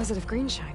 positive green shine.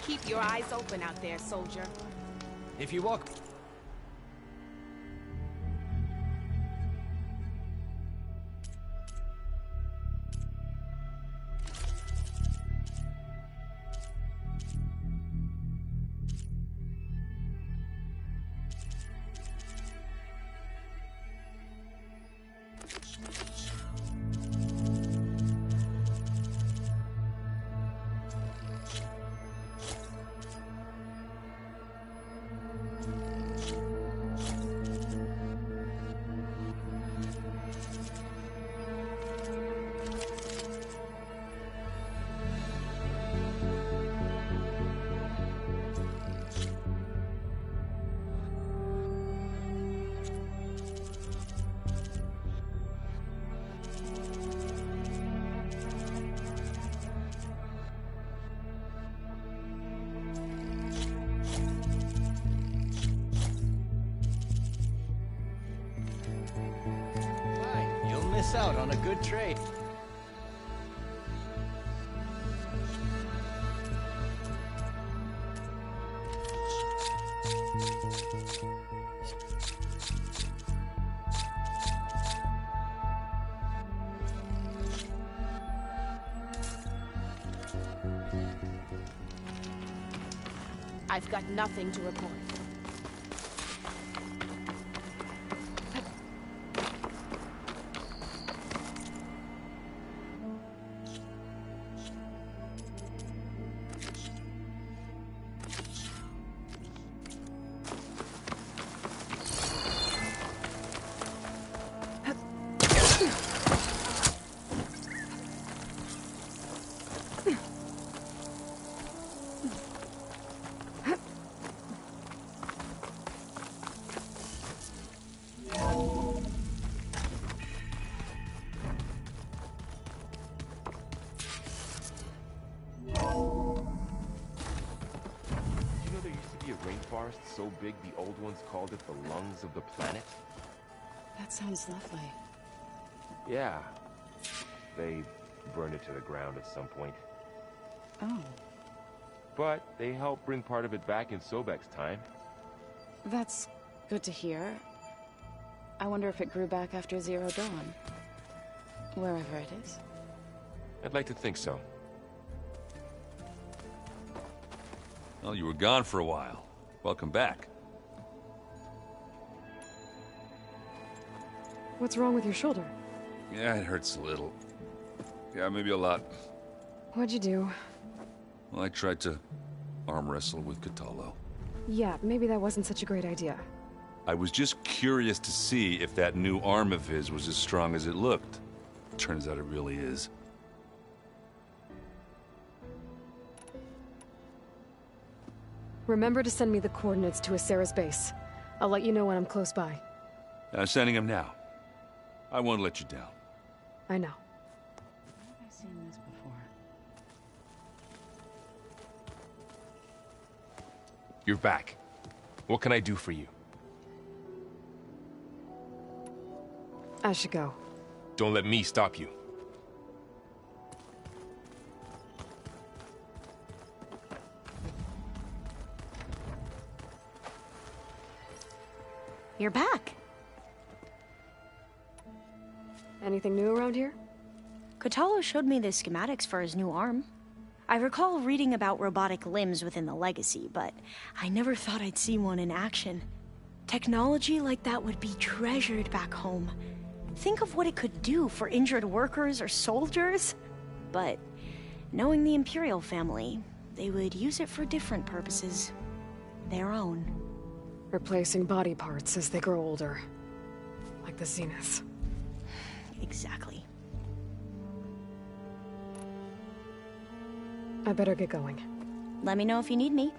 Keep your eyes open out there, soldier. If you walk... You'll miss out on a good trade. I've got nothing to report. Rainforest so big the old ones called it the lungs of the planet? That sounds lovely. Yeah. They burned it to the ground at some point. Oh. But they helped bring part of it back in Sobek's time. That's good to hear. I wonder if it grew back after Zero Dawn. Wherever it is. I'd like to think so. Well, you were gone for a while. Welcome back. What's wrong with your shoulder? Yeah, it hurts a little. Yeah, maybe a lot. What'd you do? Well, I tried to arm wrestle with Cthulhu. Yeah, maybe that wasn't such a great idea. I was just curious to see if that new arm of his was as strong as it looked. Turns out it really is. Remember to send me the coordinates to Asera's base. I'll let you know when I'm close by. I'm sending him now. I won't let you down. I know. Where have I seen this before? You're back. What can I do for you? I should go. Don't let me stop you. You're back. Anything new around here? Kotalo showed me the schematics for his new arm. I recall reading about robotic limbs within the Legacy, but I never thought I'd see one in action. Technology like that would be treasured back home. Think of what it could do for injured workers or soldiers. But knowing the Imperial family, they would use it for different purposes. Their own. Replacing body parts as they grow older. Like the Zeniths. Exactly. I better get going. Let me know if you need me.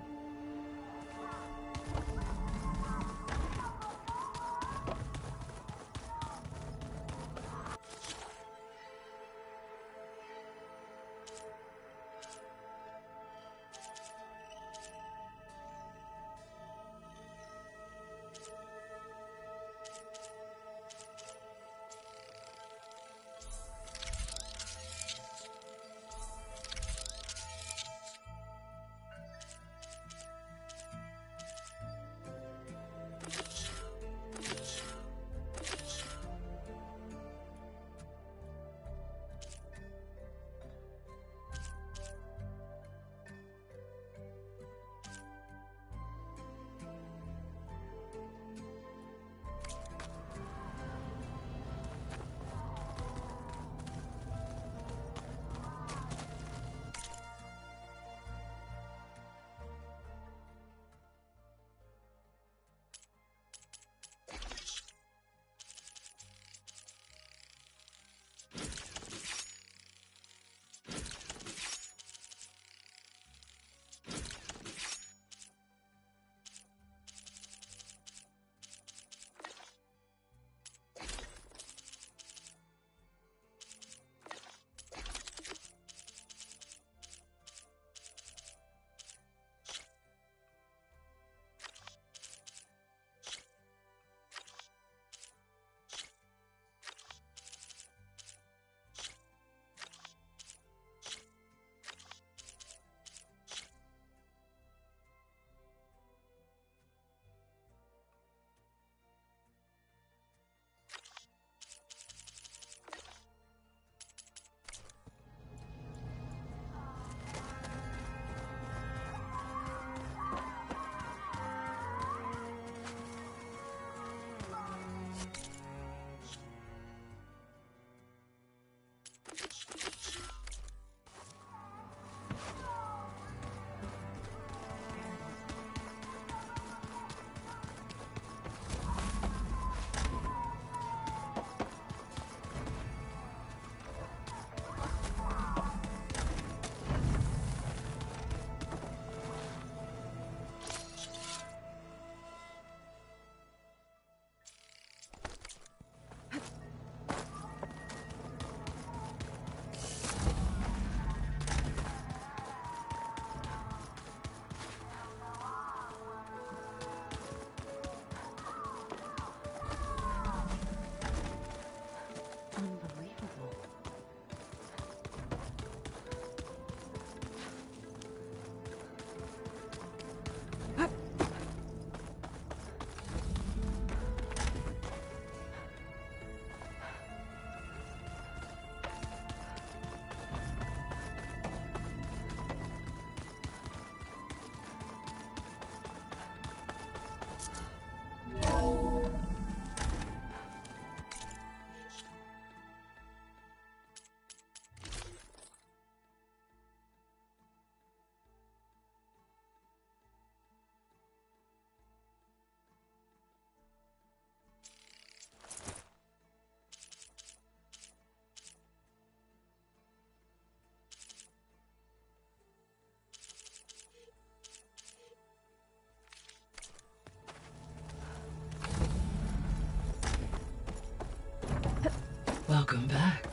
Welcome back.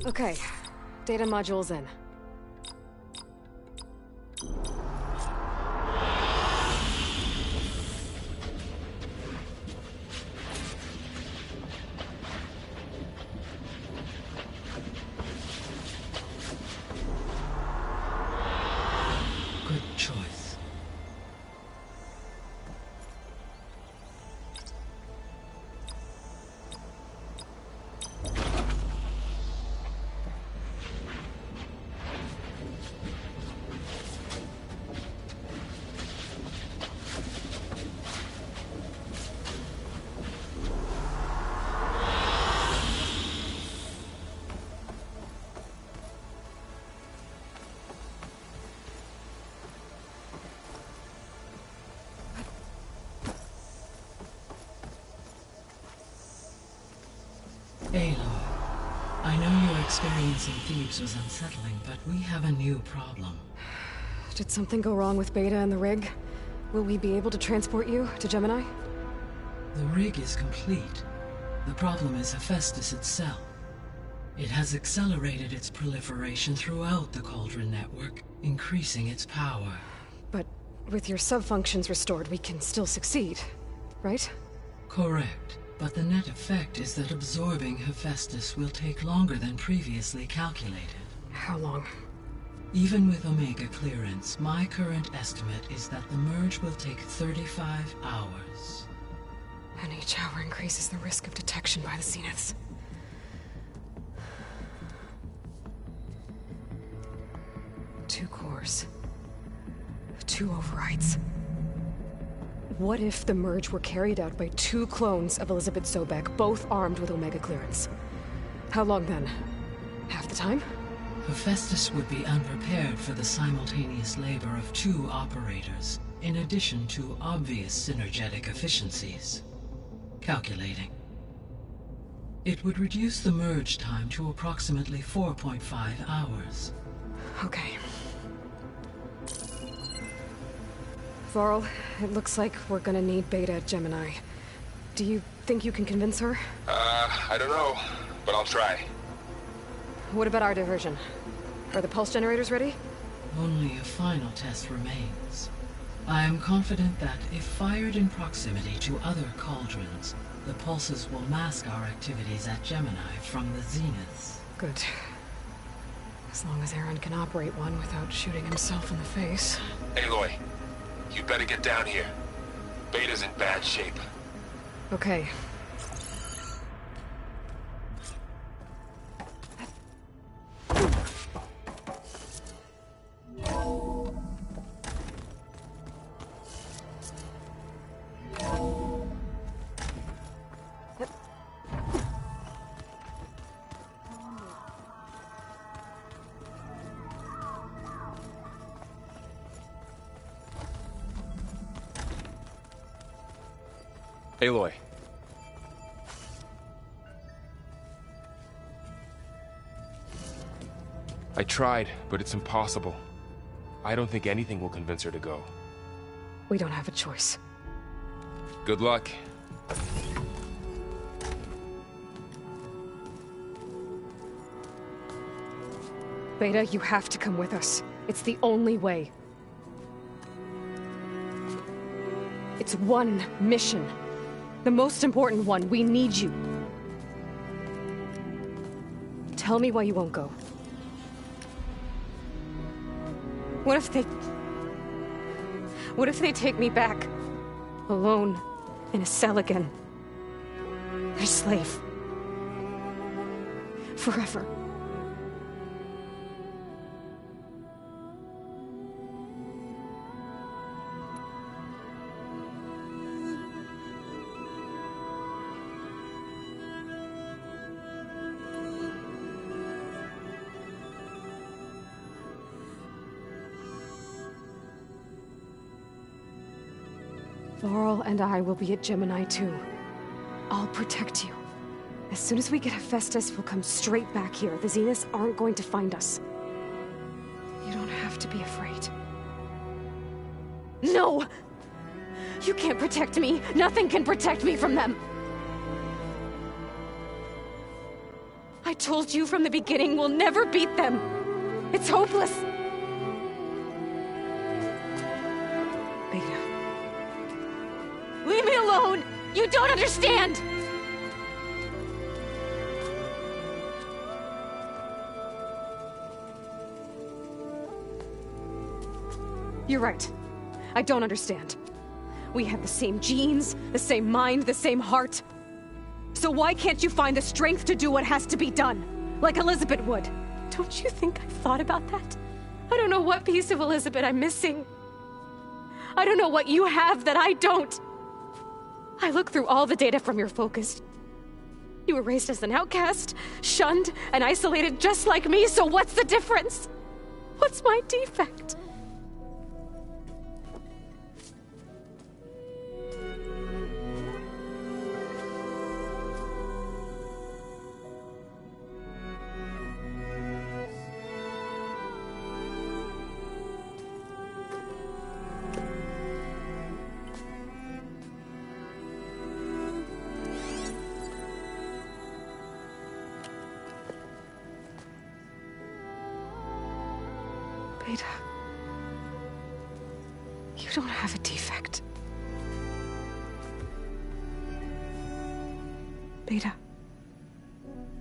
Okay, data module's in. experience in Thebes was unsettling, but we have a new problem. Did something go wrong with Beta and the rig? Will we be able to transport you to Gemini? The rig is complete. The problem is Hephaestus itself. It has accelerated its proliferation throughout the Cauldron network, increasing its power. But with your sub-functions restored, we can still succeed, right? Correct. But the net effect is that absorbing Hephaestus will take longer than previously calculated. How long? Even with Omega clearance, my current estimate is that the merge will take 35 hours. And each hour increases the risk of detection by the Zeniths. Two cores. Two overrides. What if the merge were carried out by two clones of Elizabeth Sobek, both armed with Omega clearance? How long then? Half the time? Hephaestus would be unprepared for the simultaneous labor of two operators, in addition to obvious synergetic efficiencies. Calculating. It would reduce the merge time to approximately 4.5 hours. Okay. Varl, it looks like we're gonna need Beta at Gemini. Do you think you can convince her? I don't know, but I'll try. What about our diversion? Are the pulse generators ready? Only a final test remains. I am confident that if fired in proximity to other cauldrons, the pulses will mask our activities at Gemini from the Zeniths. Good. As long as Aaron can operate one without shooting himself in the face. Aloy, you better get down here. Beta's in bad shape. Okay. Aloy. I tried, but it's impossible. I don't think anything will convince her to go. We don't have a choice. Good luck. Beta, you have to come with us. It's the only way. It's one mission. The most important one. We need you. Tell me why you won't go. What if they take me back? Alone. In a cell again. Their slave. Forever. Varl and I will be at Gemini too. I'll protect you. As soon as we get Hephaestus, we'll come straight back here. The Zeniths aren't going to find us. You don't have to be afraid. No! You can't protect me. Nothing can protect me from them. I told you from the beginning we'll never beat them. It's hopeless. Beta. Leave me alone! You don't understand! You're right. I don't understand. We have the same genes, the same mind, the same heart. So why can't you find the strength to do what has to be done? Like Elizabeth would. Don't you think I've thought about that? I don't know what piece of Elizabeth I'm missing. I don't know what you have that I don't. I look through all the data from your focus. You were raised as an outcast, shunned, and isolated just like me, so what's the difference? What's my defect? don't have a defect. Beta.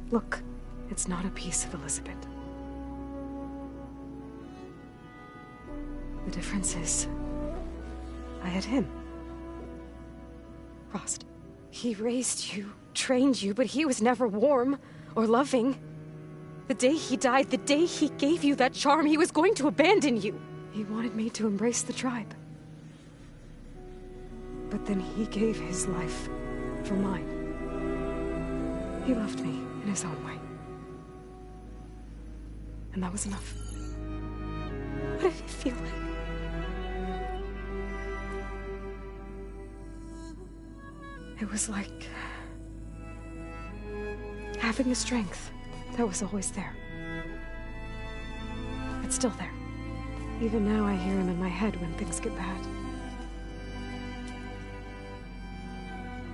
Look, it's not a piece of Elizabeth. The difference is, I had him. Frost. He raised you, trained you, but he was never warm or loving. The day he died, the day he gave you that charm, he was going to abandon you. He wanted me to embrace the tribe. But then he gave his life for mine. He loved me in his own way. And that was enough. What did it feel like? It was like having the strength that was always there. It's still there. Even now I hear him in my head when things get bad.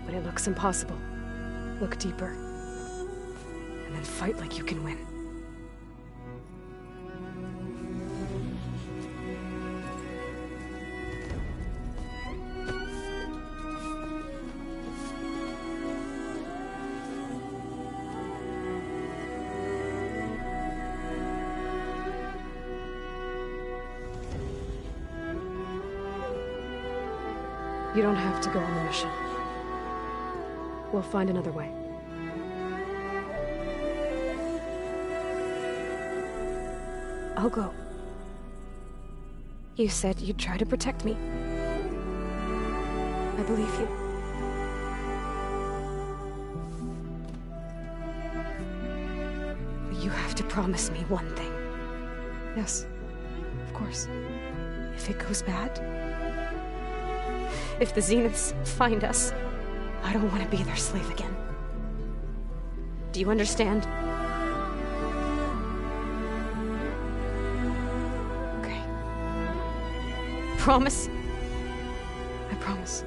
But it looks impossible. Look deeper. And then fight like you can win. You don't have to go on the mission. We'll find another way. I'll go. You said you'd try to protect me. I believe you. But you have to promise me one thing. Yes, of course. If it goes bad, if the Zeniths find us, I don't want to be their slave again. Do you understand? Okay. Promise? I promise.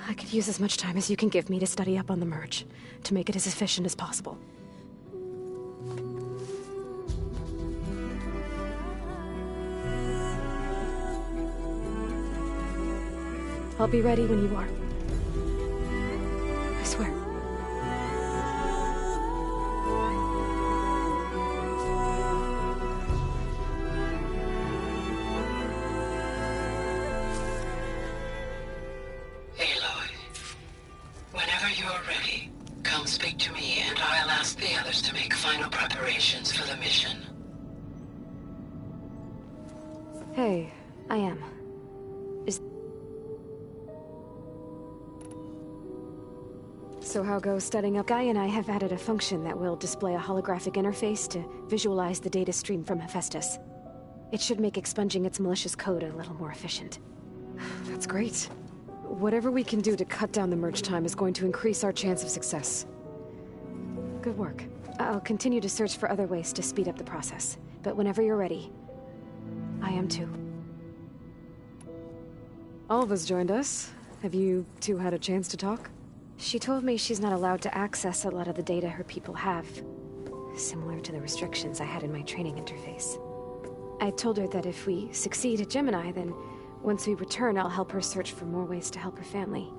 I could use as much time as you can give me to study up on the merge, to make it as efficient as possible. I'll be ready when you are. I swear. Aloy, whenever you're ready, come speak to me and I'll ask the others to make final preparations for the mission. Hey, I am. So how goes studying up? Guy and I have added a function that will display a holographic interface to visualize the data stream from Hephaestus. It should make expunging its malicious code a little more efficient. That's great. Whatever we can do to cut down the merge time is going to increase our chance of success. Good work. I'll continue to search for other ways to speed up the process, but whenever you're ready, I am too. Alva's joined us. Have you two had a chance to talk? She told me she's not allowed to access a lot of the data her people have. Similar to the restrictions I had in my training interface. I told her that if we succeed at Gemini, then once we return, I'll help her search for more ways to help her family.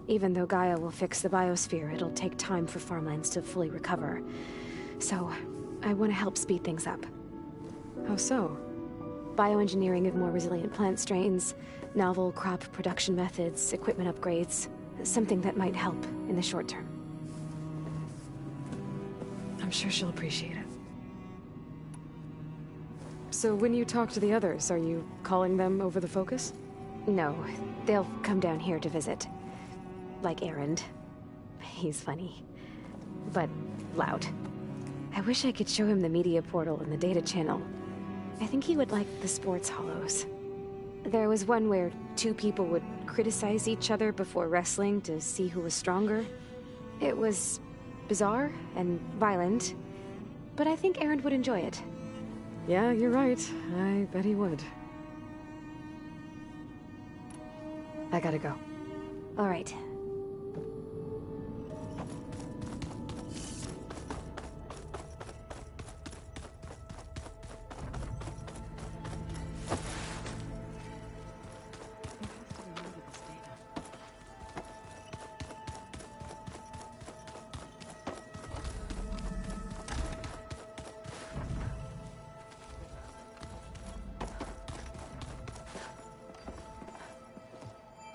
Even though Gaia will fix the biosphere, it'll take time for farmlands to fully recover. So, I want to help speed things up. How so? Bioengineering of more resilient plant strains, novel crop production methods, equipment upgrades. Something that might help in the short term. I'm sure she'll appreciate it. So when you talk to the others, are you calling them over the focus? No, they'll come down here to visit. Like Erend. He's funny. But loud. I wish I could show him the media portal and the data channel. I think he would like the sports hollows. There was one where two people would criticize each other before wrestling to see who was stronger. It was bizarre and violent, but I think Erend would enjoy it. Yeah, you're right. I bet he would. I gotta go. All right.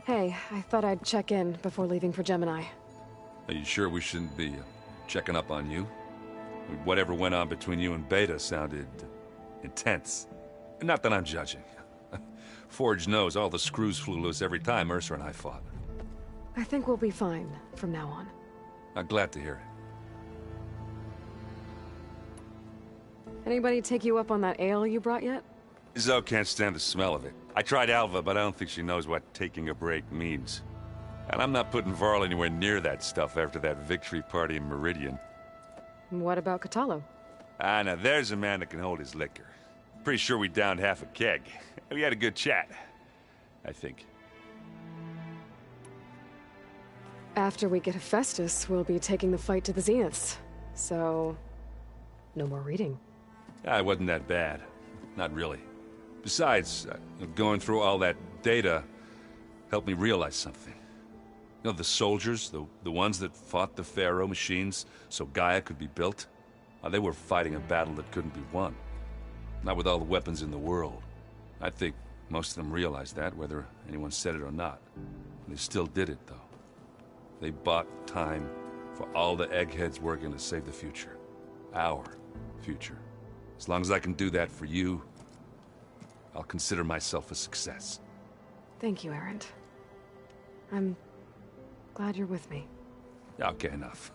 Hey, I thought I'd check in before leaving for Gemini. Are you sure we shouldn't be checking up on you? Whatever went on between you and Beta sounded intense. Not that I'm judging. Forge knows all the screws flew loose every time Mercer and I fought. I think we'll be fine from now on. I'm glad to hear it. Anybody take you up on that ale you brought yet? Zoe can't stand the smell of it. I tried Alva, but I don't think she knows what taking a break means. And I'm not putting Varl anywhere near that stuff after that victory party in Meridian. What about Catalo? Ah, now there's a man that can hold his liquor. Pretty sure we downed half a keg. We had a good chat, I think. After we get Hephaestus, we'll be taking the fight to the Zeniths. So, no more reading. Ah, it wasn't that bad. Not really. Besides, going through all that data helped me realize something. You know, the soldiers, the ones that fought the Pharaoh machines so Gaia could be built, they were fighting a battle that couldn't be won. Not with all the weapons in the world. I think most of them realized that, whether anyone said it or not. They still did it, though. They bought time for all the eggheads working to save the future. Our future. As long as I can do that for you, I'll consider myself a success. Thank you, Erend. I'm glad you're with me. Okay, enough.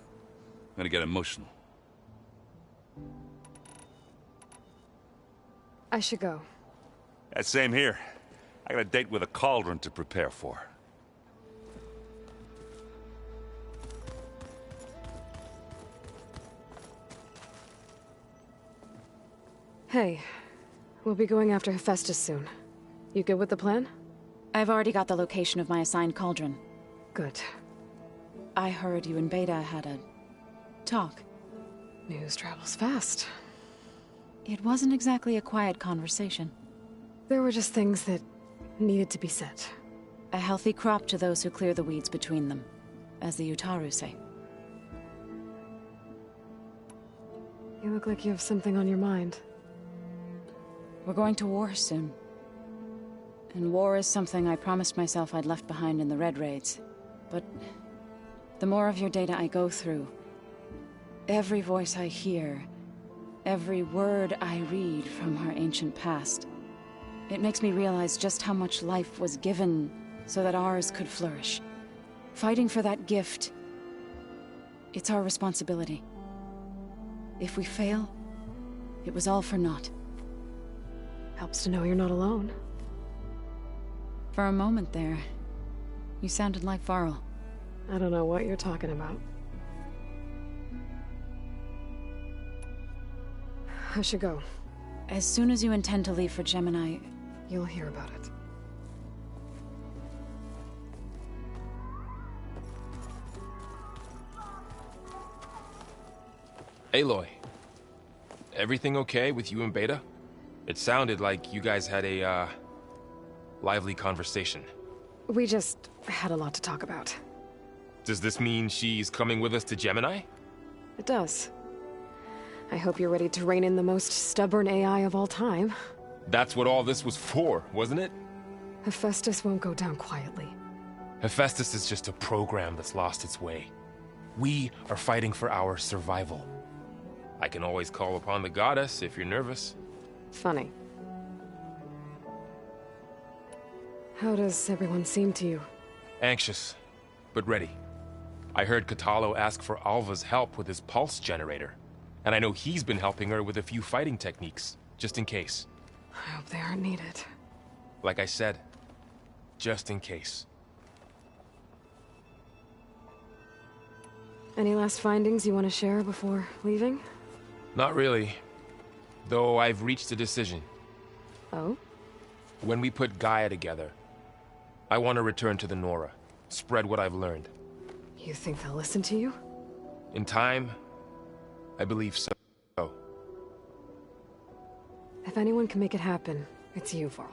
I'm gonna get emotional. I should go. Same here. I got a date with a cauldron to prepare for. Hey, we'll be going after Hephaestus soon. You good with the plan? I've already got the location of my assigned cauldron. Good. I heard you and Beta had a talk. News travels fast. It wasn't exactly a quiet conversation. There were just things that needed to be said. A healthy crop to those who clear the weeds between them, as the Utaru say. You look like you have something on your mind. We're going to war soon. And war is something I promised myself I'd left behind in the Red Raids. But the more of your data I go through, every voice I hear, every word I read from our ancient past, it makes me realize just how much life was given so that ours could flourish. Fighting for that gift, it's our responsibility. If we fail, it was all for naught. Helps to know you're not alone. For a moment there, you sounded like Varl. I don't know what you're talking about. I should go. As soon as you intend to leave for Gemini, you'll hear about it. Aloy, everything okay with you and Beta? It sounded like you guys had a, lively conversation. We just had a lot to talk about. Does this mean she's coming with us to Gemini? It does. I hope you're ready to rein in the most stubborn AI of all time. That's what all this was for, wasn't it? Hephaestus won't go down quietly. Hephaestus is just a program that's lost its way. We are fighting for our survival. I can always call upon the goddess if you're nervous. Funny. How does everyone seem to you? Anxious, but ready. I heard Catalo ask for Alva's help with his pulse generator. And I know he's been helping her with a few fighting techniques, just in case. I hope they aren't needed. Like I said, just in case. Any last findings you want to share before leaving? Not really. Though I've reached a decision. Oh? When we put Gaia together, I want to return to the Nora. Spread what I've learned. You think they'll listen to you? In time, I believe so. If anyone can make it happen, it's you, Varl.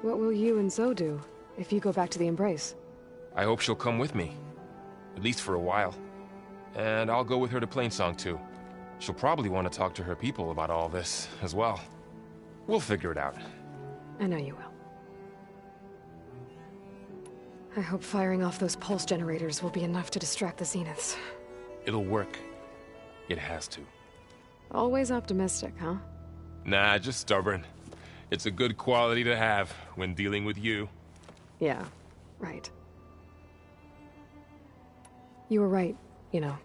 What will you and Zoe do if you go back to the Embrace? I hope she'll come with me. At least for a while. And I'll go with her to Plainsong too. She'll probably want to talk to her people about all this as well. We'll figure it out. I know you will. I hope firing off those pulse generators will be enough to distract the Zeniths. It'll work. It has to. Always optimistic, huh? Nah, just stubborn. It's a good quality to have when dealing with you. Yeah, right. You were right, you know.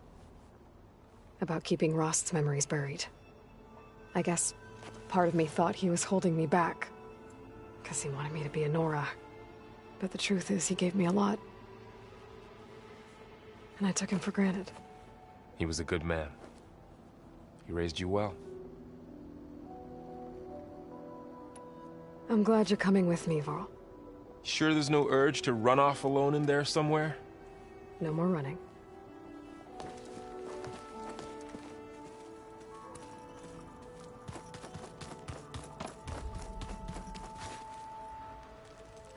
About keeping Rost's memories buried. I guess part of me thought he was holding me back. Because he wanted me to be a Nora. But the truth is, he gave me a lot. And I took him for granted. He was a good man. He raised you well. I'm glad you're coming with me, Varl. Sure there's no urge to run off alone in there somewhere? No more running.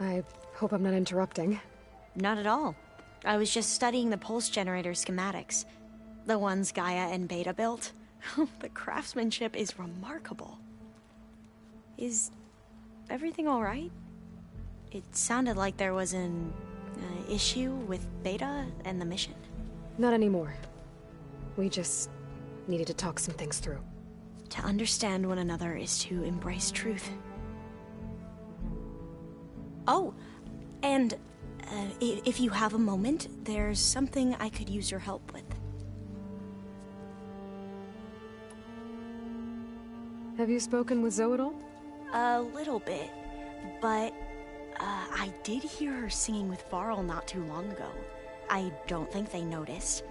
I hope I'm not interrupting. Not at all. I was just studying the pulse generator schematics. The ones Gaia and Beta built. The craftsmanship is remarkable. Is everything all right? It sounded like there was an issue with Beta and the mission. Not anymore. We just needed to talk some things through. To understand one another is to embrace truth. Oh, and if you have a moment, there's something I could use your help with. Have you spoken with Zoe at all? A little bit, but I did hear her singing with Varl not too long ago. I don't think they noticed.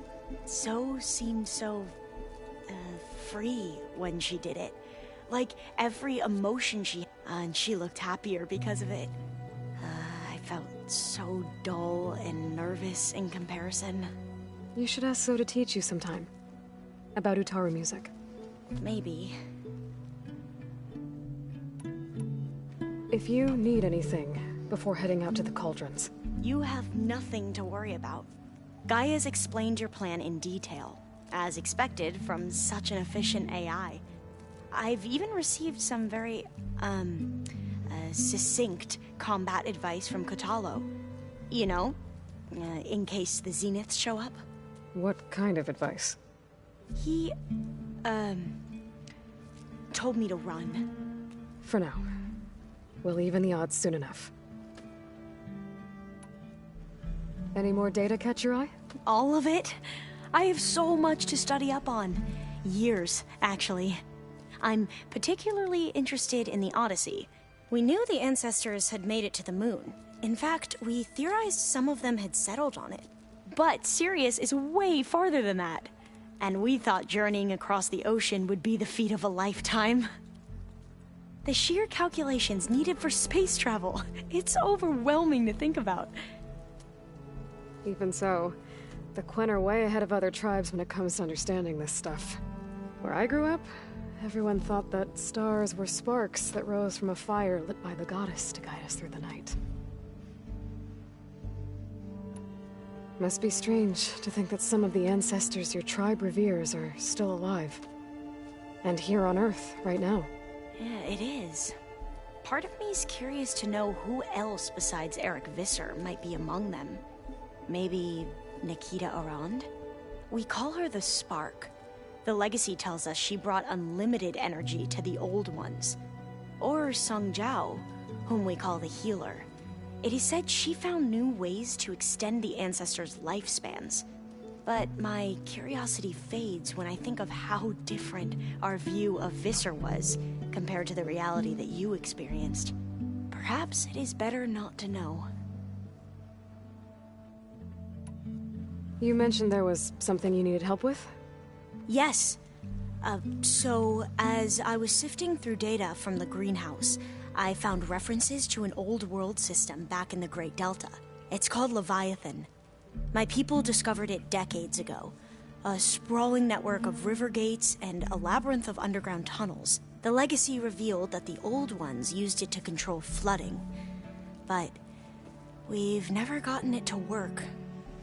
Zoe seemed so free when she did it. Like every emotion and she looked happier because of it. I felt so dull and nervous in comparison. You should ask Zoe to teach you sometime. About Utaru music. Maybe. If you need anything before heading out to the cauldrons. You have nothing to worry about. Gaia's explained your plan in detail, as expected from such an efficient AI. I've even received some very, succinct combat advice from Kotallo. You know, in case the Zeniths show up. What kind of advice? He, told me to run. For now. We'll even the odds soon enough. Any more data catch your eye? All of it? I have so much to study up on. Years, actually. I'm particularly interested in the Odyssey. We knew the ancestors had made it to the moon. In fact, we theorized some of them had settled on it. But Sirius is way farther than that. And we thought journeying across the ocean would be the feat of a lifetime. The sheer calculations needed for space travel. It's overwhelming to think about. Even so, the Quen are way ahead of other tribes when it comes to understanding this stuff. Where I grew up, everyone thought that stars were sparks that rose from a fire lit by the goddess to guide us through the night. Must be strange to think that some of the ancestors your tribe reveres are still alive. And here on Earth, right now. Yeah, it is. Part of me is curious to know who else besides Eric Visser might be among them. Maybe Nikita Arand? We call her the Spark. The legacy tells us she brought unlimited energy to the old ones. Or Sung Jiao, whom we call the Healer. It is said she found new ways to extend the ancestors' lifespans. But my curiosity fades when I think of how different our view of Visser was compared to the reality that you experienced. Perhaps it is better not to know. You mentioned there was something you needed help with? Yes. So, as I was sifting through data from the greenhouse, I found references to an old world system back in the Great Delta. It's called Leviathan. My people discovered it decades ago. A sprawling network of river gates and a labyrinth of underground tunnels. The legacy revealed that the old ones used it to control flooding. But we've never gotten it to work.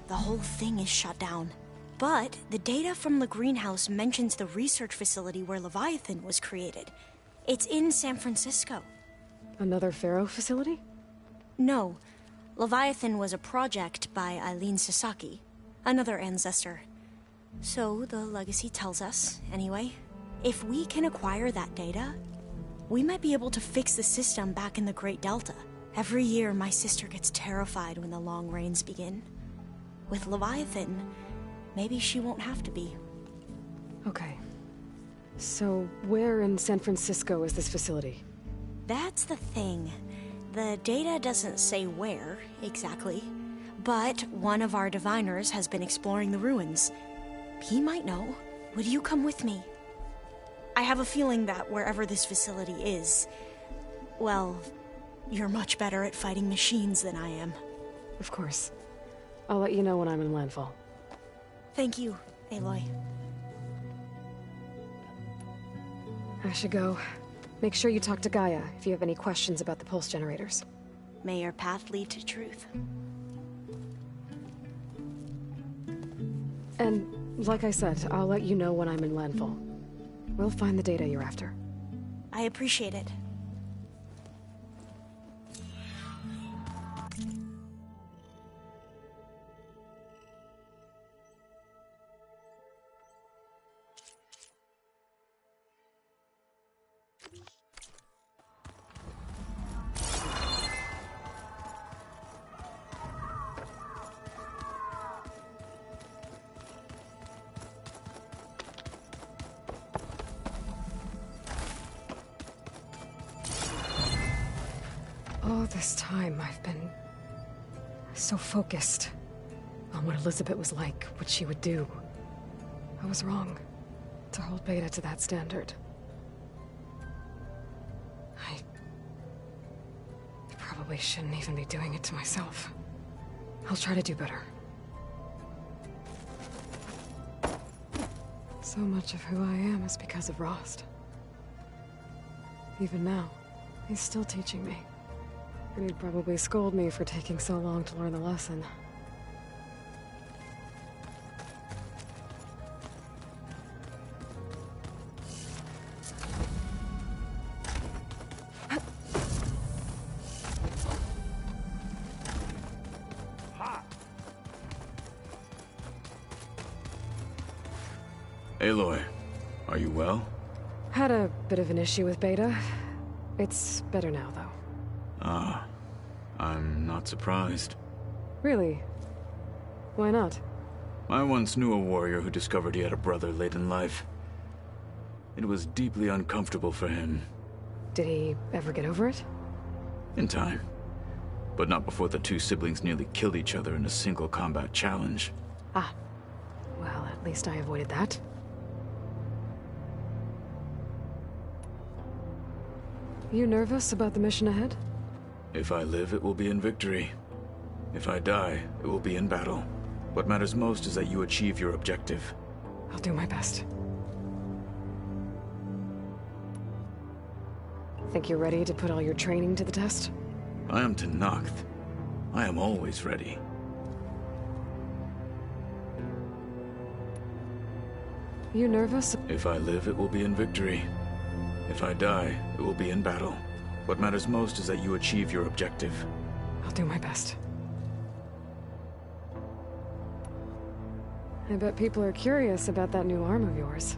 The whole thing is shut down. But the data from the greenhouse mentions the research facility where Leviathan was created. It's in San Francisco. Another Pharaoh facility? No. Leviathan was a project by Eileen Sasaki, another ancestor. So the legacy tells us, anyway. If we can acquire that data, we might be able to fix the system back in the Great Delta. Every year, my sister gets terrified when the long rains begin. With Leviathan, maybe she won't have to be. Okay. So, where in San Francisco is this facility? That's the thing. The data doesn't say where, exactly. But one of our diviners has been exploring the ruins. He might know. Would you come with me? I have a feeling that wherever this facility is, well, you're much better at fighting machines than I am. Of course. I'll let you know when I'm in landfall. Thank you, Aloy. I should go. Make sure you talk to Gaia if you have any questions about the pulse generators. May your path lead to truth. And, like I said, I'll let you know when I'm in landfall. We'll find the data you're after. I appreciate it. All this time, I've been so focused on what Elizabeth was like, what she would do. I was wrong to hold Beta to that standard. I probably shouldn't even be doing it to myself. I'll try to do better. So much of who I am is because of Rost. Even now, he's still teaching me. And he'd probably scold me for taking so long to learn the lesson. Aloy, are you well? Had a bit of an issue with Beta. It's better now, though. Ah, I'm not surprised. Really? Why not? I once knew a warrior who discovered he had a brother late in life. It was deeply uncomfortable for him. Did he ever get over it? In time. But not before the two siblings nearly killed each other in a single combat challenge. Ah. Well, at least I avoided that. You nervous about the mission ahead? If I live, it will be in victory. If I die, it will be in battle. What matters most is that you achieve your objective. I'll do my best. Think you're ready to put all your training to the test? I am Tenakth. I am always ready. You nervous? If I live, it will be in victory. If I die, it will be in battle. What matters most is that you achieve your objective. I'll do my best. I bet people are curious about that new arm of yours.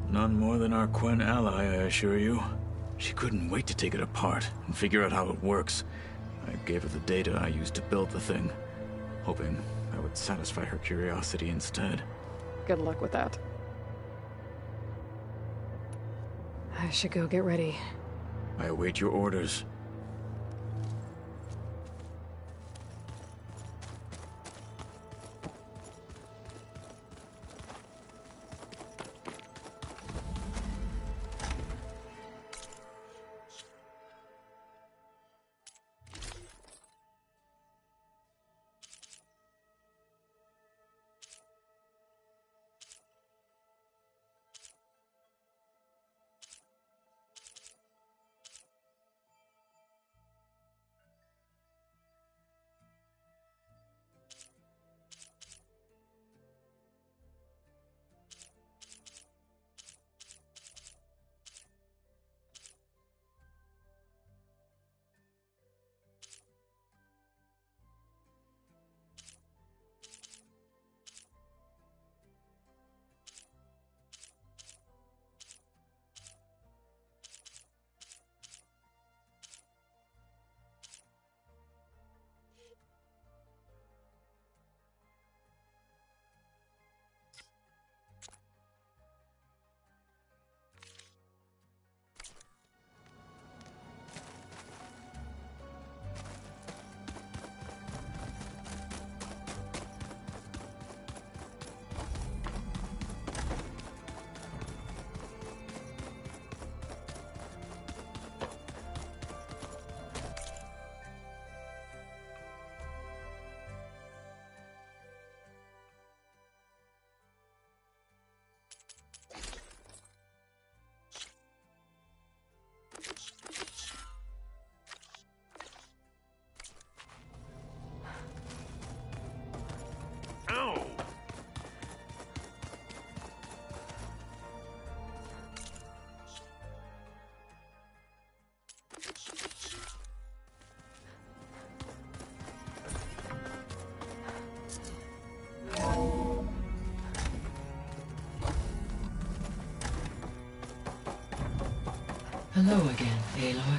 None more than our Quen ally, I assure you. She couldn't wait to take it apart and figure out how it works. I gave her the data I used to build the thing, hoping I would satisfy her curiosity instead. Good luck with that. I should go get ready. I await your orders. Hello again, Aloy.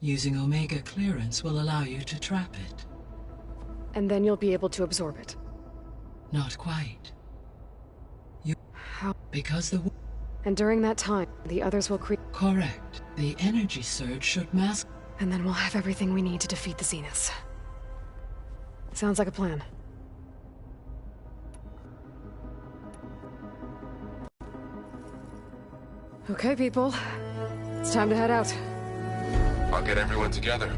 Using Omega clearance will allow you to trap it. And then you'll be able to absorb it. Not quite. How? Because the... And during that time, the others will create... Correct. The energy surge should mask... And then we'll have everything we need to defeat the Zeniths. Sounds like a plan. Okay, people. It's time to head out. I'll get everyone together.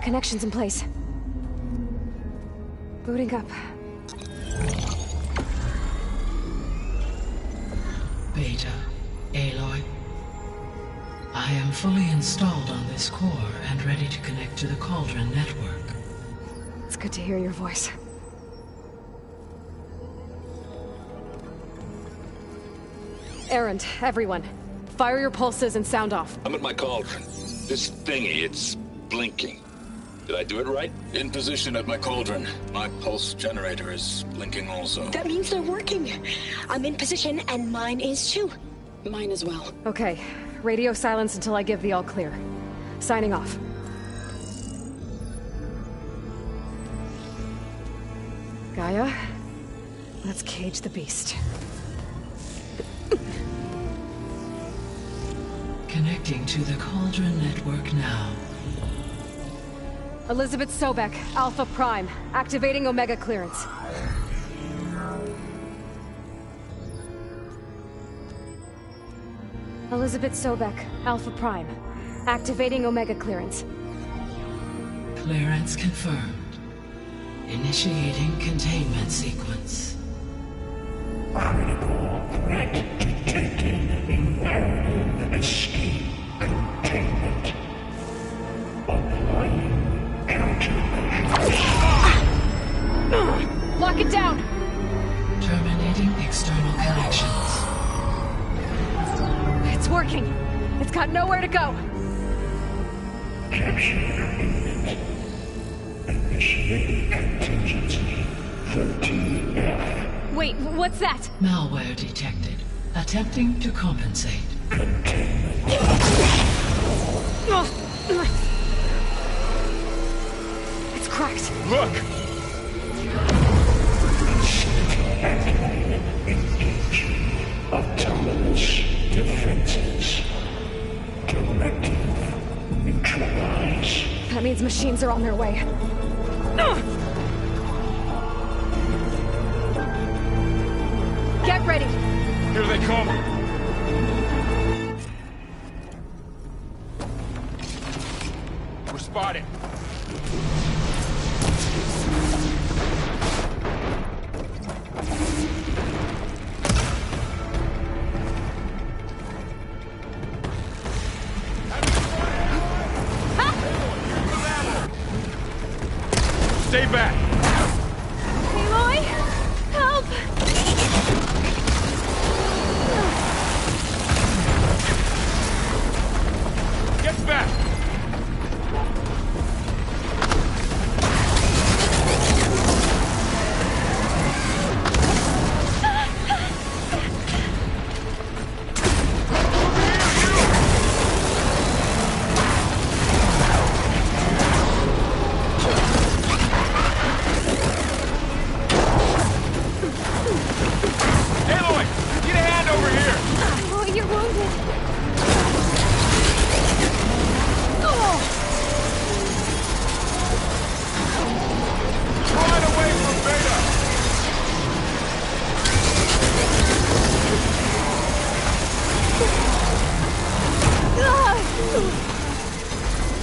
Connections in place. Booting up. Beta, Aloy. I am fully installed on this core and ready to connect to the Cauldron network. It's good to hear your voice. Erend, everyone. Fire your pulses and sound off. I'm at my cauldron. This thingy, it's blinking. Did I do it right? In position at my cauldron. My pulse generator is blinking also. That means they're working. I'm in position, and mine is too. Mine as well. Okay. Radio silence until I give the all clear. Signing off. Gaia, let's cage the beast. Connecting to the Cauldron network now. Elizabeth Sobek, Alpha Prime, activating Omega clearance. Elizabeth Sobek, Alpha Prime, activating Omega clearance. Clearance confirmed. Initiating containment sequence. Critical threat detected. Imperative escape containment. Applying countermeasures. Lock it down! Terminating external connections. It's working. It's got nowhere to go. Capture imminent. Initiate contingency 13F. Wait, what's that? Malware detected. Attempting to compensate. Containment. It's cracked. Look! Activated. Engaging autonomous defenses. Directive. Neutralize. That means machines are on their way. Get ready! Here they come! We're spotted. Stay back! Aloy! Help! Get back!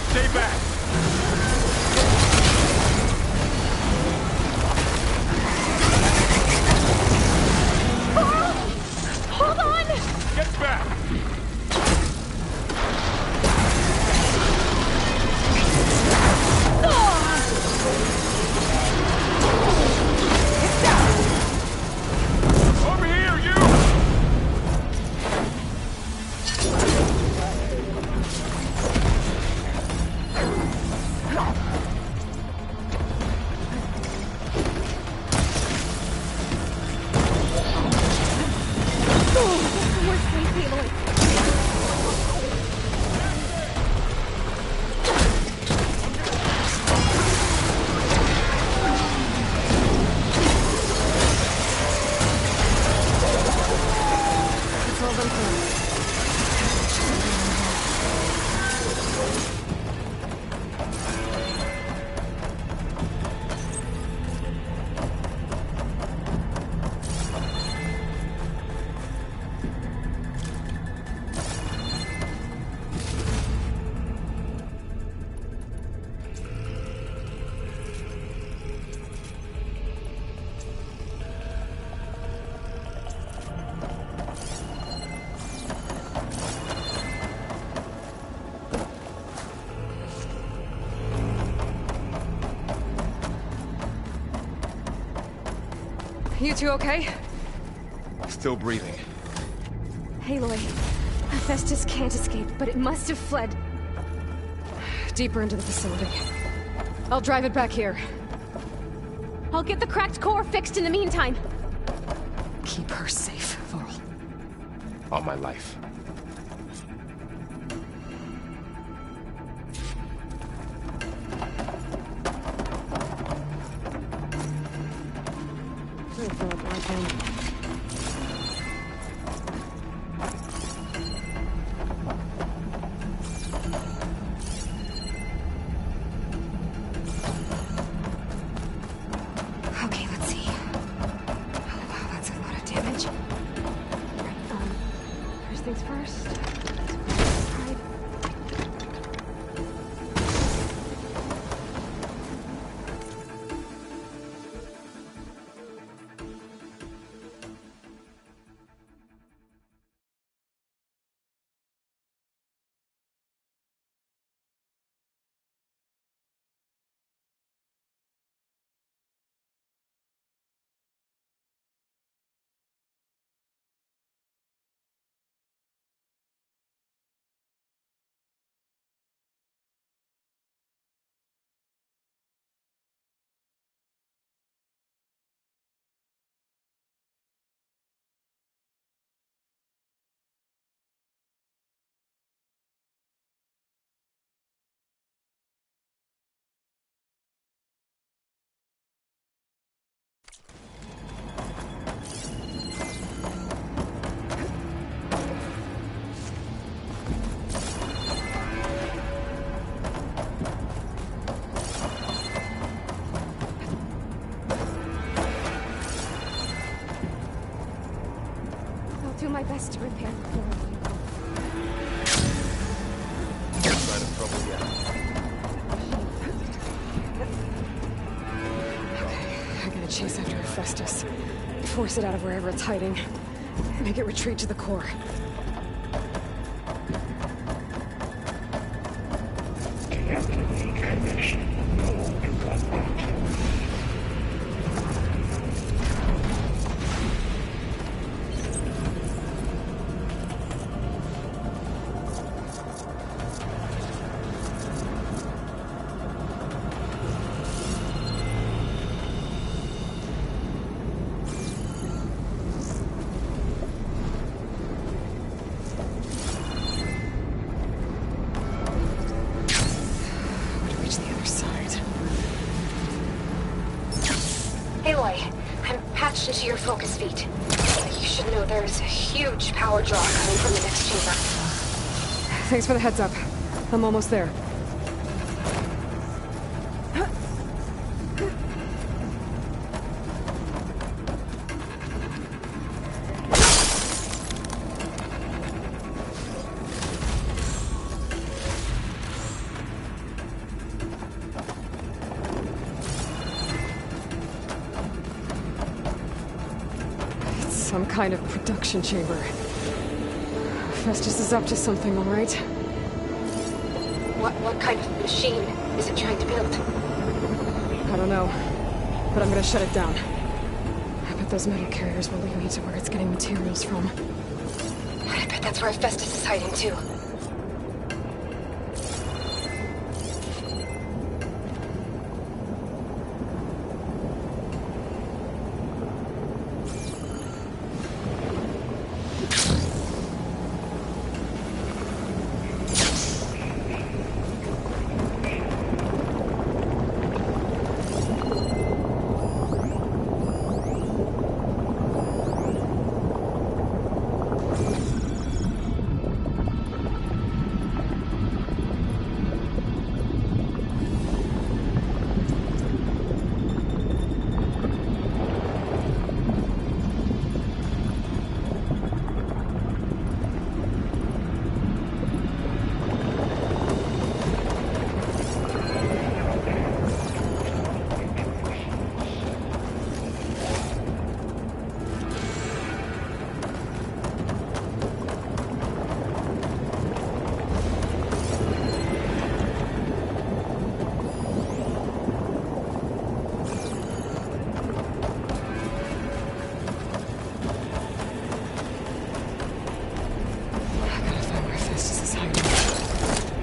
Stay back! Hold on! Get back! Over here, you! You two okay? Still breathing. Aloy, Hephaestus can't escape, but it must have fled deeper into the facility. I'll drive it back here. I'll get the cracked core fixed in the meantime. Keep her safe, Varl. All my life. Okay, let's see. Oh wow, that's a lot of damage. Right, first things first. Right. I'll do my best to repair the core. Sign of trouble yet. I gotta chase after Hephaestus. Force it out of wherever it's hiding. Make it retreat to the core. Connection. No interrupted. Aloy, I'm patched into your focus feed. You should know there's a huge power draw coming from the next chamber. Thanks for the heads up. I'm almost there. Some kind of production chamber. Festus is up to something, all right? What kind of machine is it trying to build? I don't know, but I'm gonna shut it down. I bet those metal carriers will lead me to where it's getting materials from. I bet that's where Festus is hiding too.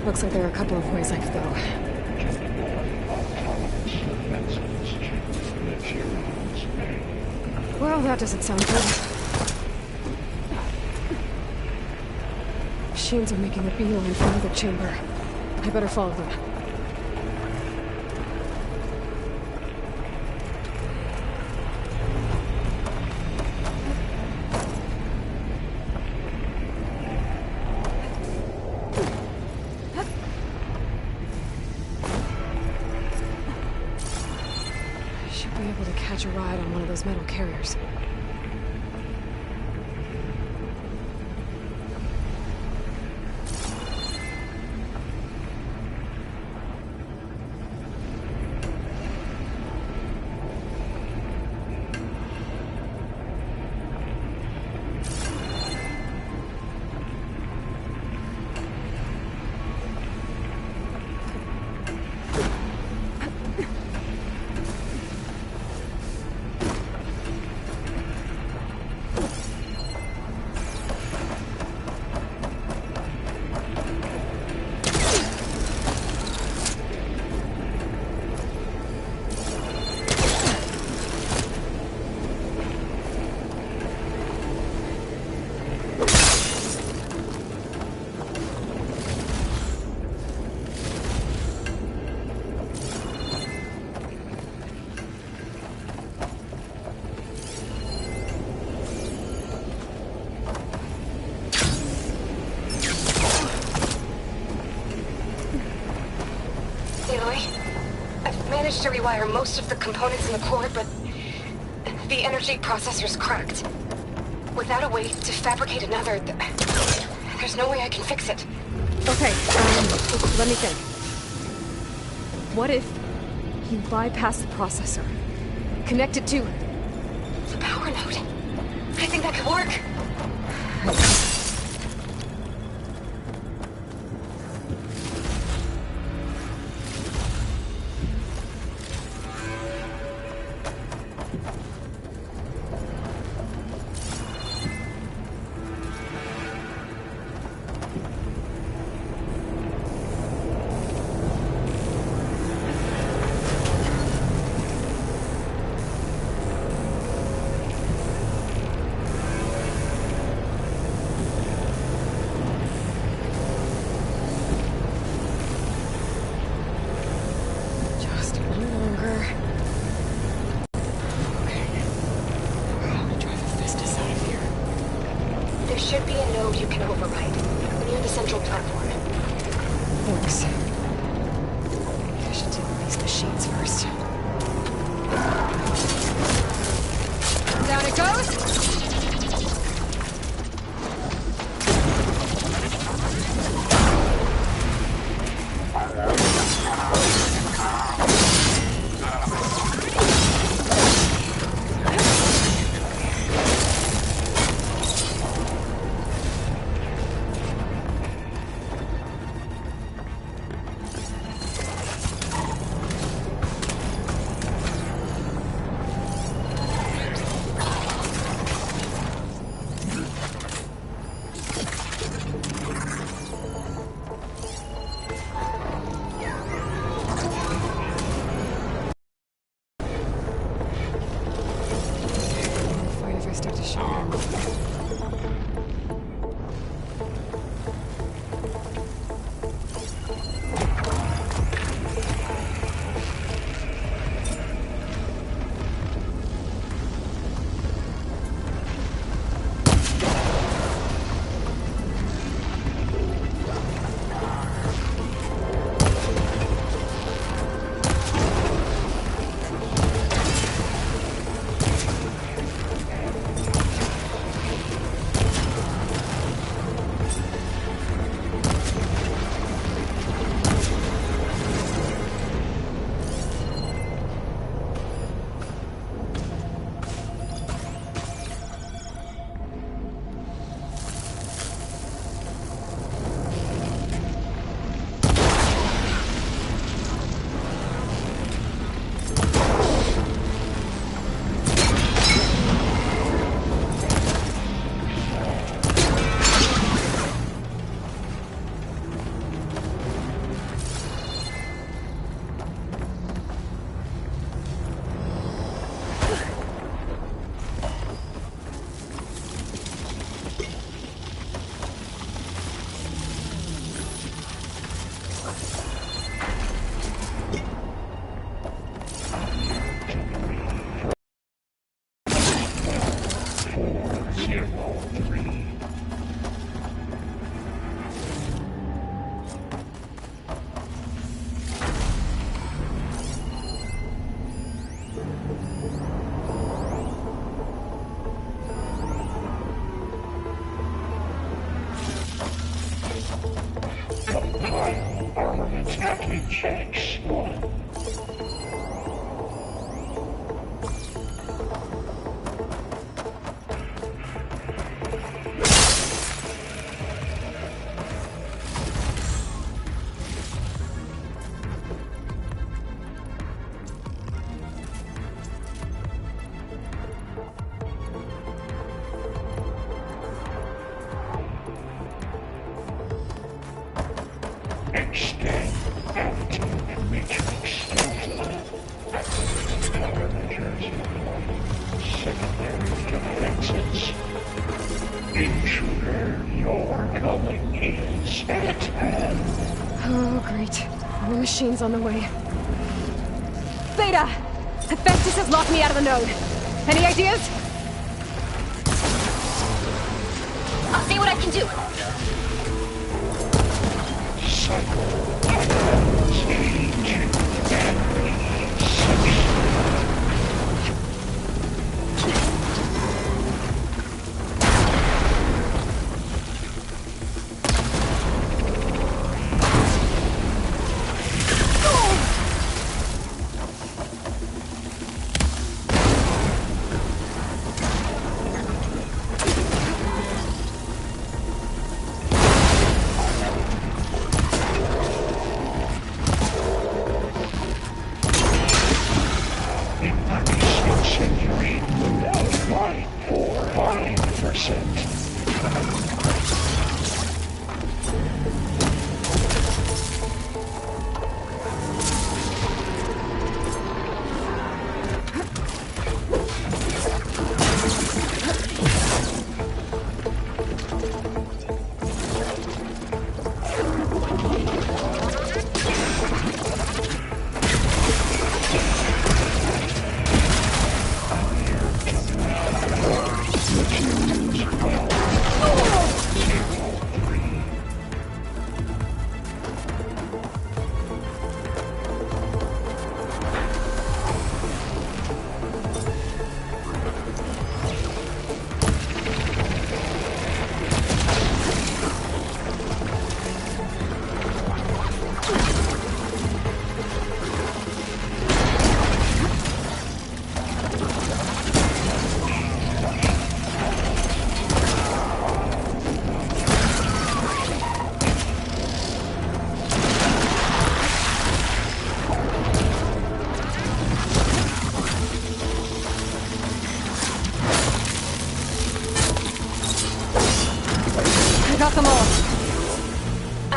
Looks like there are a couple of ways I could go. Well, that doesn't sound good. Machines are making a beeline for another chamber. I better follow them. Catch a ride on one of those metal carriers. To rewire most of the components in the core, but the energy processor's cracked. Without a way to fabricate another, there's no way I can fix it. Okay, let me think. What if you bypass the processor? Connect it to the power node. I think that could work. Compile armament hacking checks 1. Extend active matrix filter. Parameters secondary defenses. Intruder, your coming is at hand. Oh, great. More machines on the way. Beta! Hephaestus has locked me out of the node. Any ideas? I'll see what I can do.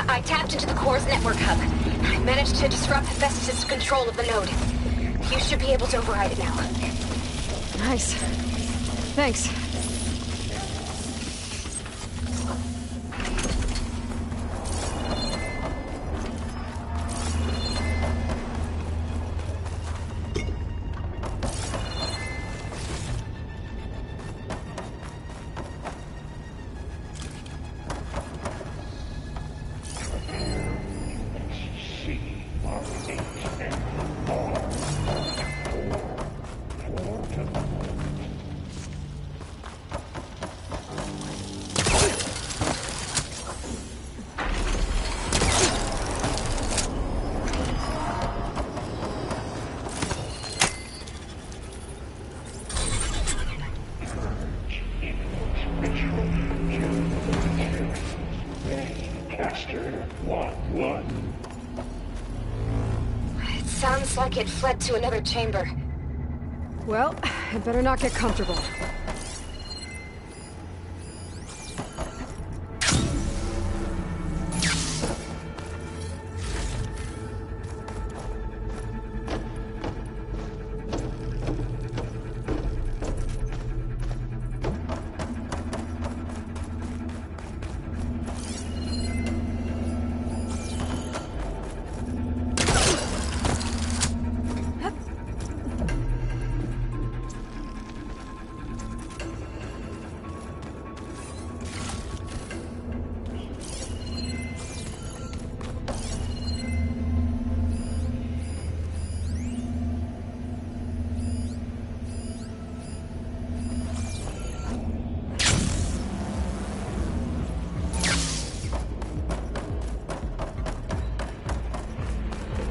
I tapped into the core's network hub. I managed to disrupt Hephaestus' control of the node. You should be able to override it now. Nice. Thanks. It sounds like it fled to another chamber. Well, I better not get comfortable.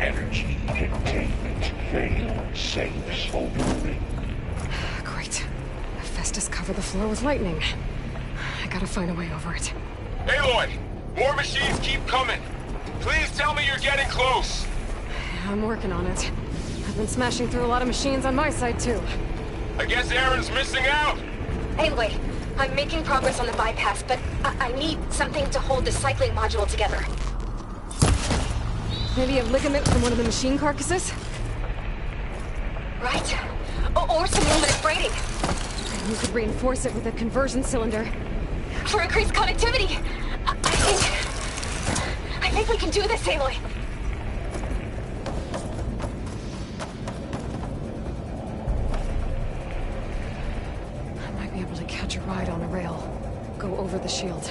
Energy containment failed. Save soldering. Great. Festus covered the floor with lightning. I gotta find a way over it. Aloy! More machines keep coming! Please tell me you're getting close! I'm working on it. I've been smashing through a lot of machines on my side, too. I guess Aaron's missing out! Anyway, I'm making progress on the bypass, but I need something to hold the cycling module together. Maybe a ligament from one of the machine carcasses? Right. Or some luminous braiding. You could reinforce it with a conversion cylinder. For increased connectivity! I think we can do this, Aloy. I might be able to catch a ride on a rail. Go over the shield.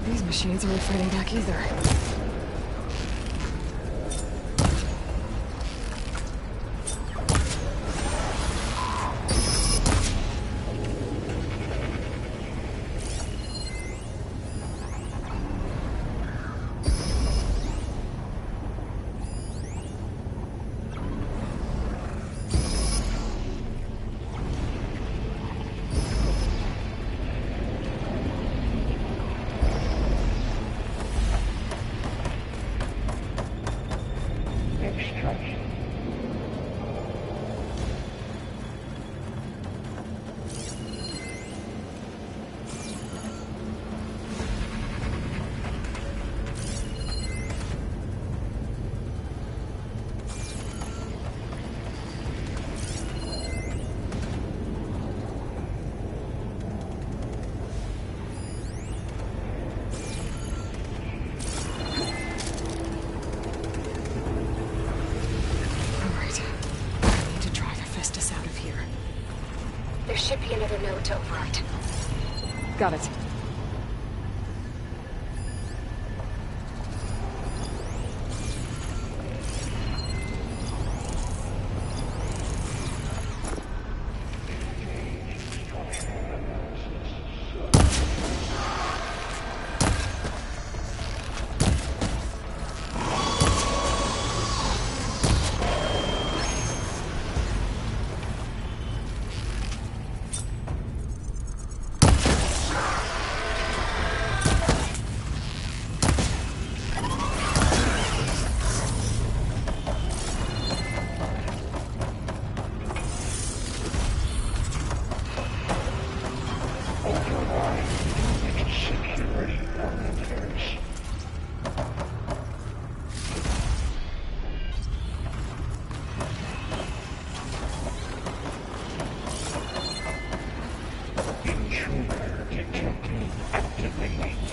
These machines aren't fighting back either. There should be another node to override. Got it.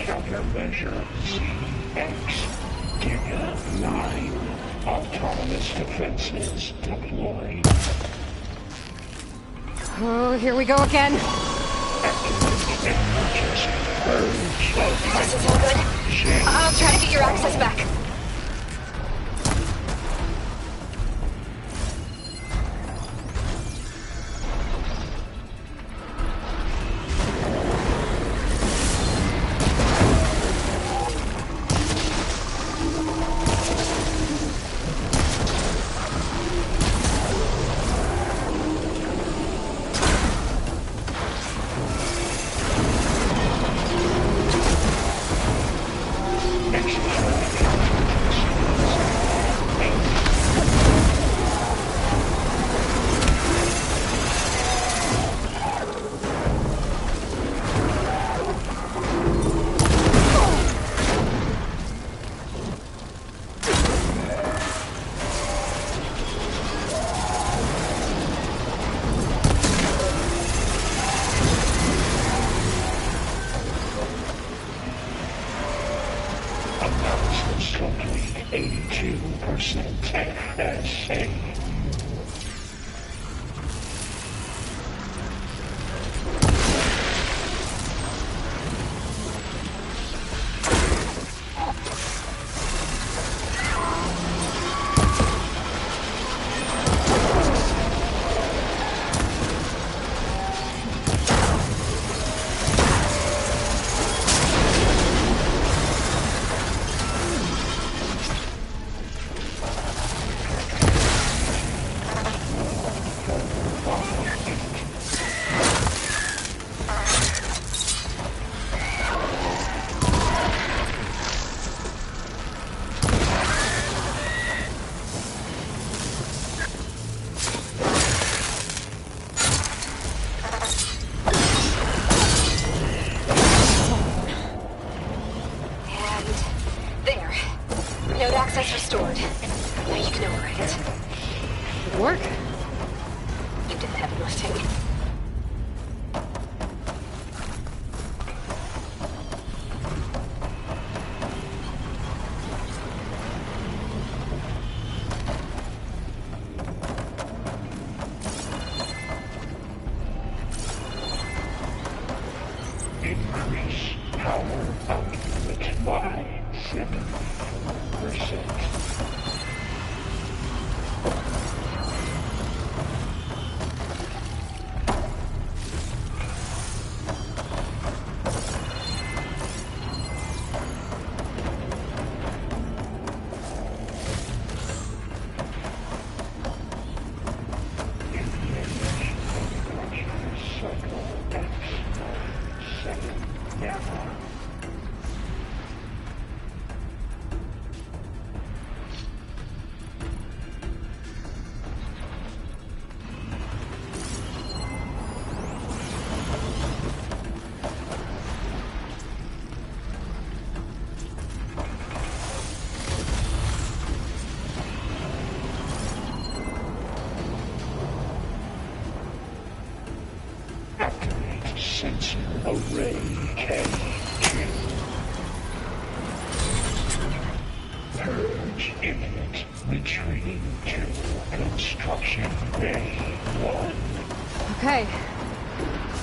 Countermeasure CX. Giga 9. Autonomous defenses deployed. Oh, here we go again. This is all good. I'll try to get your access back. Next approximately 82% accuracy. Access restored. Now you can override it. Good work. You did the heavy lifting. Increase power output by 7%. Activate sensor array K2. Purge imminent. Retreating to construction bay 1. Okay.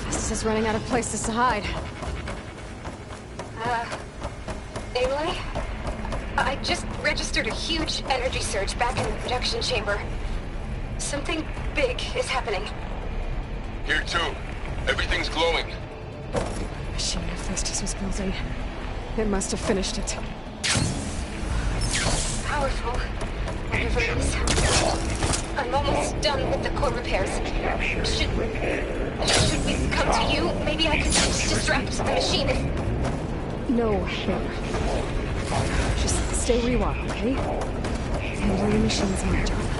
This is running out of places to hide. Aloy? I just registered a huge energy surge back in the production chamber. Something big is happening. Here too. Everything's glowing. Machine Hephaestus was building. It must have finished it. Powerful. Whatever it is. I'm almost done with the core repairs. Should we come to you? Maybe I could distract the machine if... No, here. Just stay where you are, okay? Handle the machine's my job. I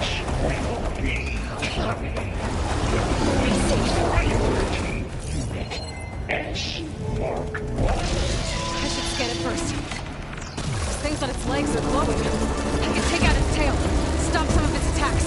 should scan it first. Those things on its legs are glowing. I can take out its tail. Stop some of its attacks.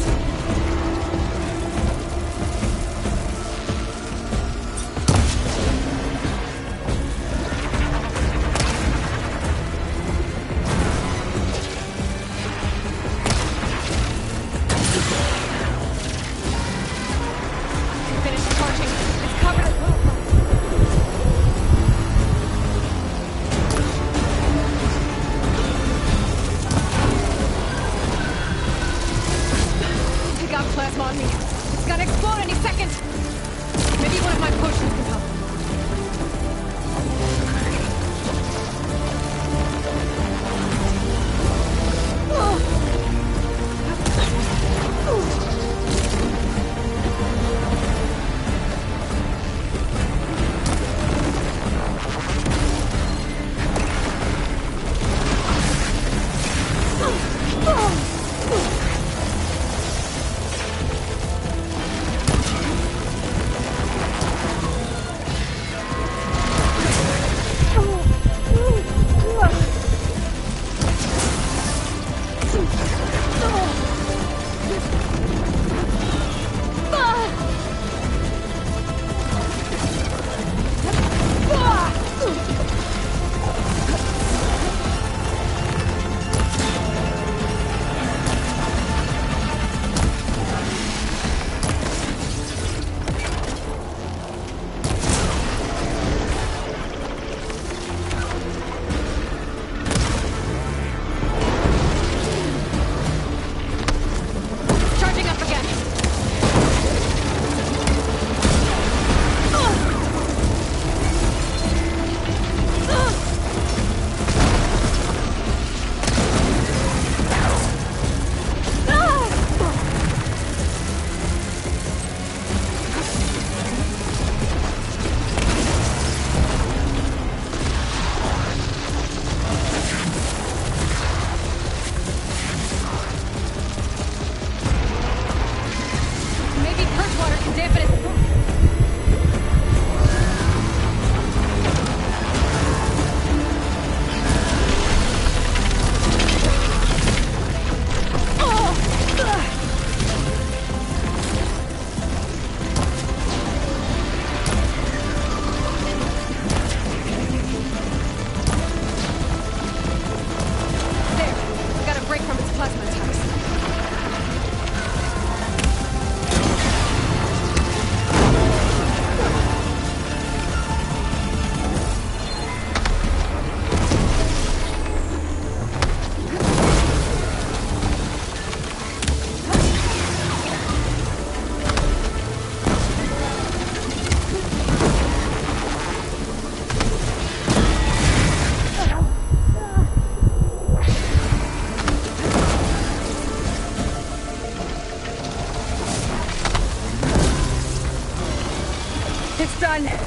done!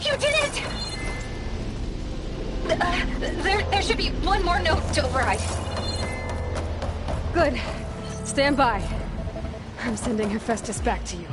You did it! There should be one more note to override. Good. Stand by. I'm sending Hephaestus back to you.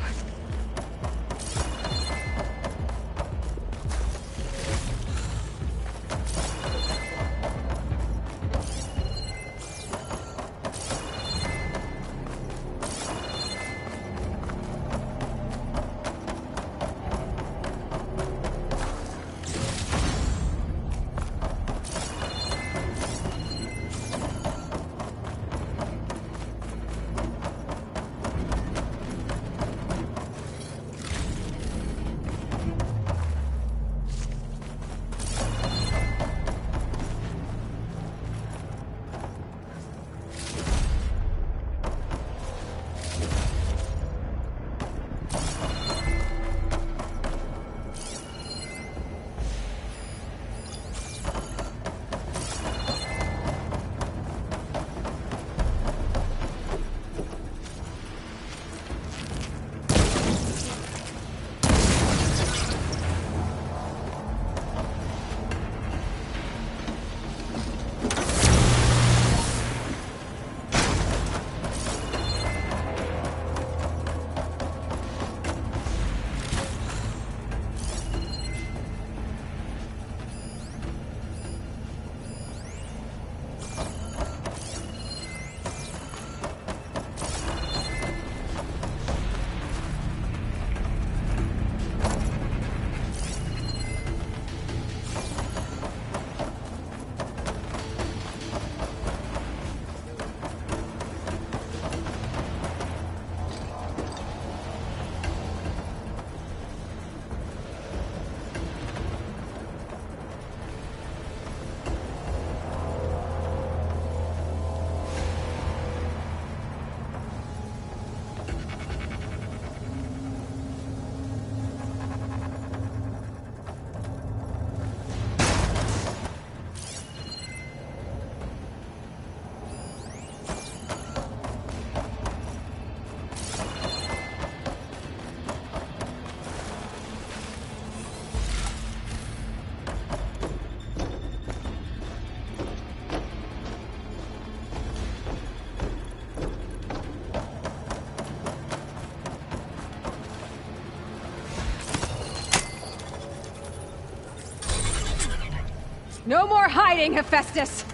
No more hiding, Hephaestus!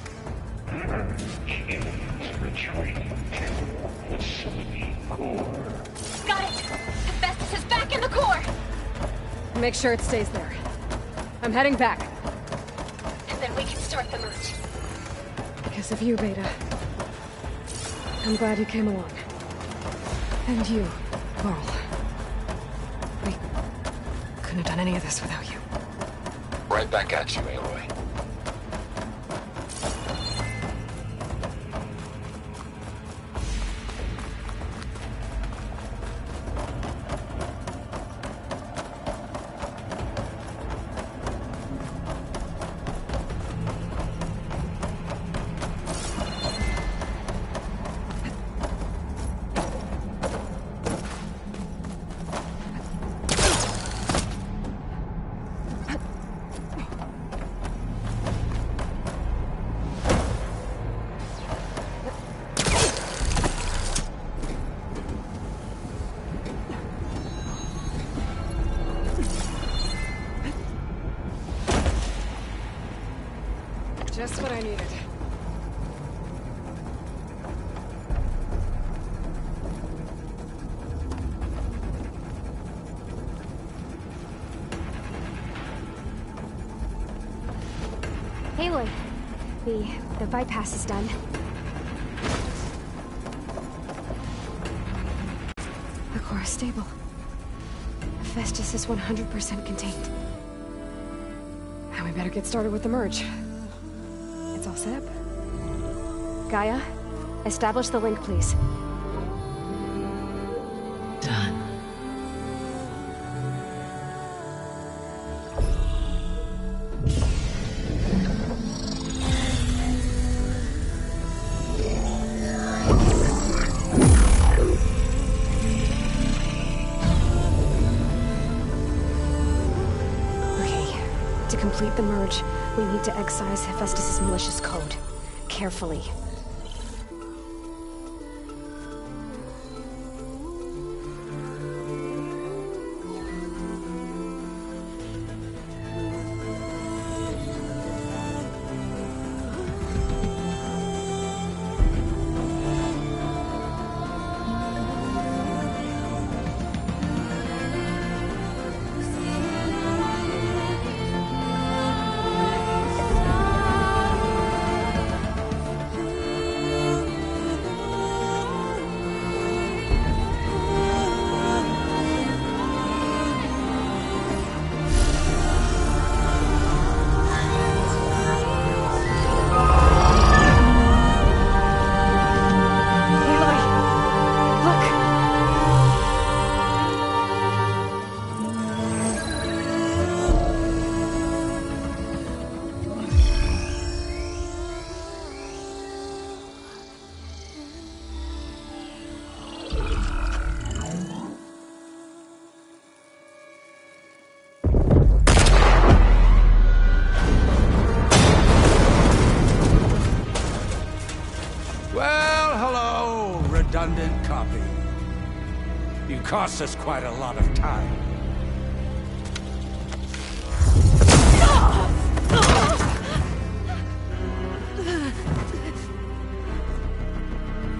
Got it! Hephaestus is back in the core! Make sure it stays there. I'm heading back. And then we can start the merge. Because of you, Beta. I'm glad you came along. And you, Carl. We couldn't have done any of this without you. Right back at you, Aloy. Just what I needed. Aloy, the bypass is done. The core is stable. Hephaestus is 100% contained. And we better get started with the merge. It's all set up. Gaia, establish the link, please. Done. complete the merge, we need to excise Hephaestus' malicious code. Carefully. Redundant copy. You cost us quite a lot of time.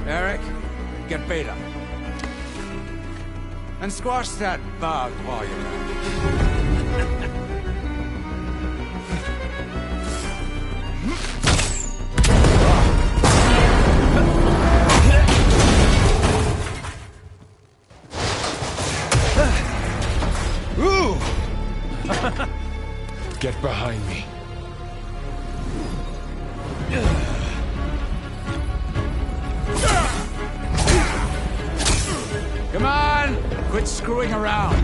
Eric, get Beta. And squash that bug while you're at it. Get behind me. Come on! Quit screwing around.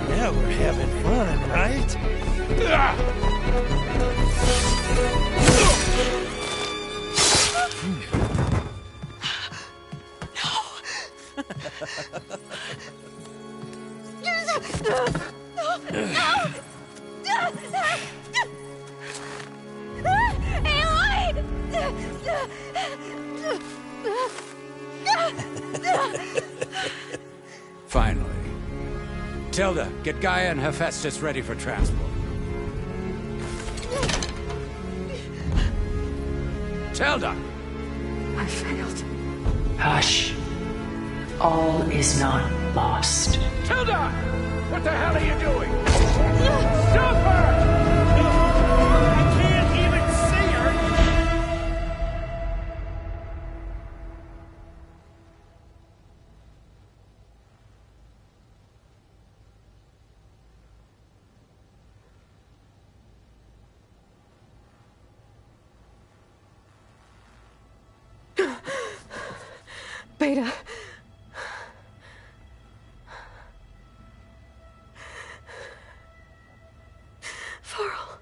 Now we're having fun, right? Finally. Tilda, get Gaia and Hephaestus ready for transport. Tilda! I failed. Hush. All is not lost. Tilda! What the hell are you doing? Stop her! I can't even see her! Beta. Varl.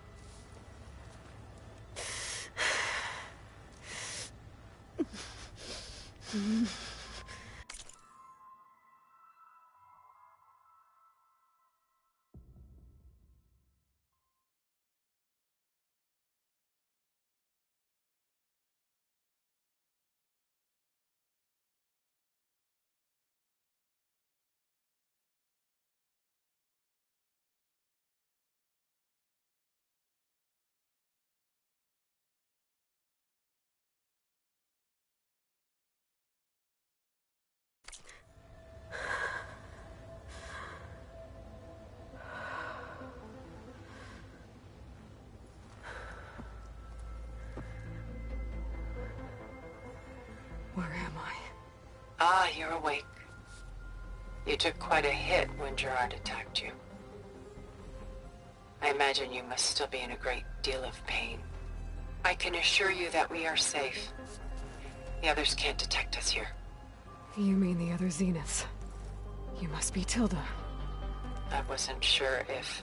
Where am I? Ah, you're awake. You took quite a hit when Gerard attacked you. I imagine you must still be in a great deal of pain. I can assure you that we are safe. The others can't detect us here. You mean the other Zeniths? You must be Tilda. I wasn't sure if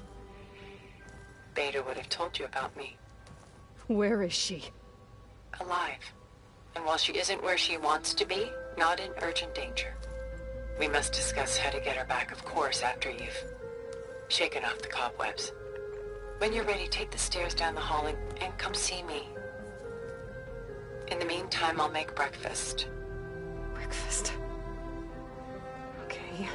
Beta would have told you about me. Where is she? Alive. And while she isn't where she wants to be, not in urgent danger. We must discuss how to get her back, of course, after you've shaken off the cobwebs. When you're ready, take the stairs down the hall and come see me. In the meantime, I'll make breakfast. Breakfast. Okay.